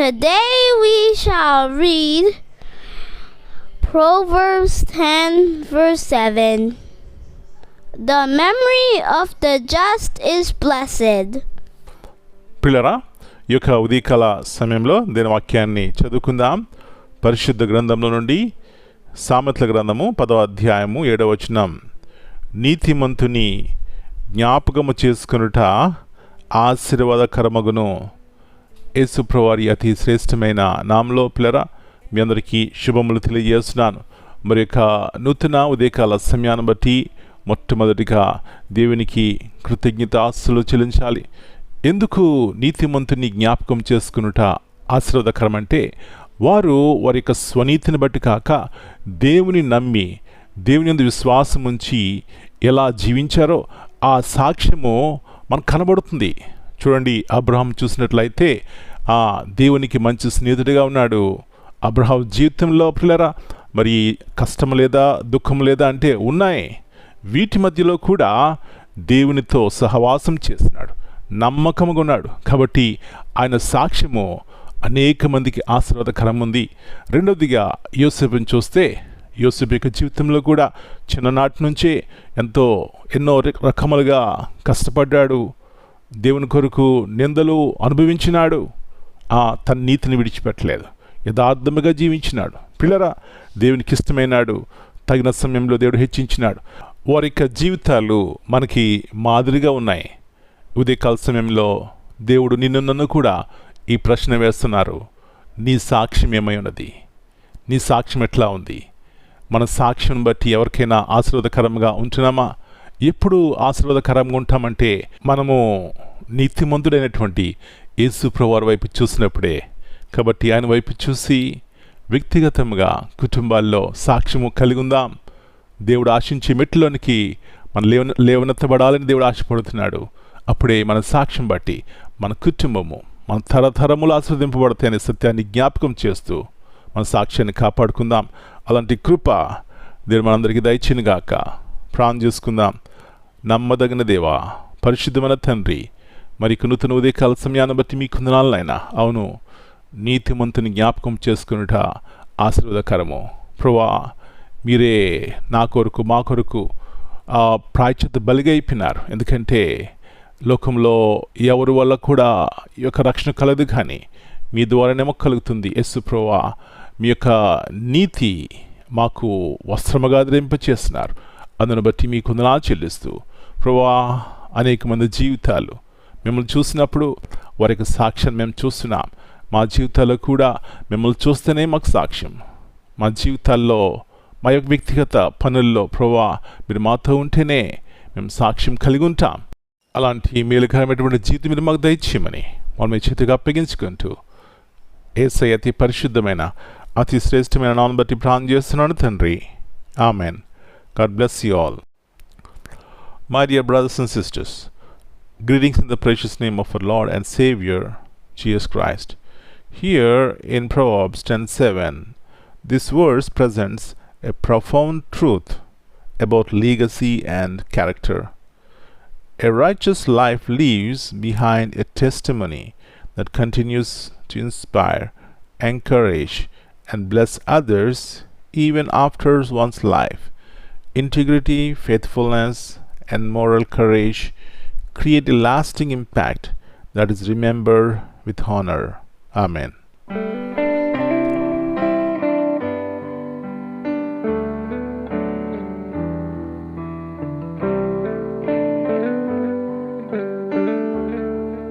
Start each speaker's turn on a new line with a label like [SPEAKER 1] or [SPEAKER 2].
[SPEAKER 1] Today we shall read Proverbs 10 verse 7. The memory of the just is blessed.
[SPEAKER 2] పిల్లరా ఈ యొక్క ఉదయకాల సమయంలో దీని వాక్యాన్ని చదువుకుందాం. పరిశుద్ధ గ్రంథంలో నుండి సామెతల గ్రంథము 10వ అధ్యాయము 7వ వచనం. నీతిమంతుని జ్ఞాపకము చేసుకొనుట ఆశీర్వాదకరమగును. యేసుప్రభువారి అతి శ్రేష్టమైన నామములో పిల్లరా మీ అందరికీ శుభములు తెలియజేస్తున్నాను. మరి యొక్క నూతన ఉదయకాల సమయాన్ని బట్టి మొట్టమొదటిగా దేవునికి కృతజ్ఞతాస్తుతులు చెల్లించాలి. ఎందుకు నీతిమంతుని జ్ఞాపకం చేసుకునుట ఆశీర్వాదకరం అంటే వారు వారి యొక్క స్వనీతిని బట్టి కాక దేవుని నమ్మి దేవుని యందు విశ్వాసం ఉంచి ఎలా జీవించారో ఆ సాక్ష్యము మనకు కనబడుతుంది. చూడండి, అబ్రహాం చూసినట్లయితే ఆ దేవునికి మంచి స్నేహితుడిగా ఉన్నాడు. అబ్రహాం జీవితంలో పిల్లరా మరి కష్టం లేదా దుఃఖం లేదా అంటే ఉన్నాయి. వీటి మధ్యలో కూడా దేవునితో సహవాసం చేస్తున్నాడు, నమ్మకంగా ఉన్నాడు. కాబట్టి ఆయన సాక్ష్యము అనేక మందికి ఆశీర్వాదకరం ఉంది. రెండవదిగా యోసేపుని చూస్తే యోసేపు యొక్క జీవితంలో కూడా చిన్ననాటి నుంచే ఎన్నో రకములుగా కష్టపడ్డాడు. దేవుని కొరకు నిందలు అనుభవించినాడు. తన నీతిని విడిచిపెట్టలేదు, యథార్థముగా జీవించినాడు. పిల్లరా దేవునికి ఇష్టమైనాడు. తగిన సమయంలో దేవుడు హెచ్చించినాడు. వారి యొక్క జీవితాలు మనకి మాదిరిగా ఉన్నాయి. ఉదయకాల సమయంలో దేవుడు నన్ను కూడా ఈ ప్రశ్న వేస్తున్నారు. నీ సాక్ష్యం ఏమై ఉన్నది? నీ సాక్ష్యం ఎట్లా ఉంది? మన సాక్ష్యం బట్టి ఎవరికైనా ఆశీర్వాదకరంగా ఉంటున్నామా? ఎప్పుడు ఆశీర్వాదకరంగా ఉంటామంటే మనము నీతిమంతుడైనటువంటి యేసుప్రభువారి వైపు చూసినప్పుడే. కాబట్టి ఆయన వైపు చూసి వ్యక్తిగతంగా కుటుంబాల్లో సాక్ష్యము కలిగి ఉందాం. దేవుడు ఆశించే మెట్లోనికి మన లేవనెత్తబడాలని దేవుడు ఆశపడుతున్నాడు. అప్పుడే మన సాక్ష్యం బట్టి మన కుటుంబము మన తరతరములు ఆశీర్వదింపబడతాయనే సత్యాన్ని జ్ఞాపకం చేస్తూ మన సాక్ష్యాన్ని కాపాడుకుందాం. అలాంటి కృప దేవుడు మనందరికీ దయచేయునుగాక. ప్రార్థన చేసుకుందాం. నమ్మదగిన దేవా, పరిశుద్ధమైన తండ్రి, మరి నూతన ఉదయకాల సమయాన్ని బట్టి మీ కొందనాలనైనా అవును నీతిమంతుని జ్ఞాపకం చేసుకునుట ఆశీర్వాదకరము. ప్రభువా, మీరే నా కొరకు మా కొరకు ప్రాయశ్చిత్త బలిగా అయిపోయినారు. ఎందుకంటే లోకంలో ఎవరి వల్ల కూడా ఈ యొక్క రక్షణ కలదు, కానీ మీ ద్వారానేమో కలుగుతుంది. యేసు ప్రభువా, మీ యొక్క నీతి మాకు వస్త్రముగా ధరింపచేస్తున్నారు. అందును బట్టి మీకు వందనాలు చెల్లిస్తూ ప్రభువా, అనేక మంది జీవితాలు మిమ్మల్ని చూసినప్పుడు వారి యొక్క సాక్ష్యం మేము చూస్తున్నాం. మా జీవితాల్లో కూడా మిమ్మల్ని చూస్తేనే మాకు సాక్ష్యం. మా జీవితాల్లో మా యొక్క వ్యక్తిగత పనుల్లో ప్రభువా మీరు మాతో ఉంటేనే మేము సాక్ష్యం కలిగి ఉంటాం. అలాంటి మేలుకరమైనటువంటి జీవితం మీరు మాకు దయచేయమని మనం మీ చేతిగా అప్పగించుకుంటూ యేసయ్య అతి పరిశుద్ధమైన అతి శ్రేష్టమైన నామమును బట్టి ప్రార్థన చేస్తున్నాను తండ్రి. Amen. God bless you all. My dear brothers and sisters, greetings in the precious name of our Lord and Savior Jesus Christ. Here in Proverbs 10:7, this verse presents a profound truth about legacy and character. A righteous life leaves behind a testimony that continues to inspire, encourage, and bless others even after one's life. Integrity, faithfulness, and moral courage create a lasting impact that is remembered with honor. Amen.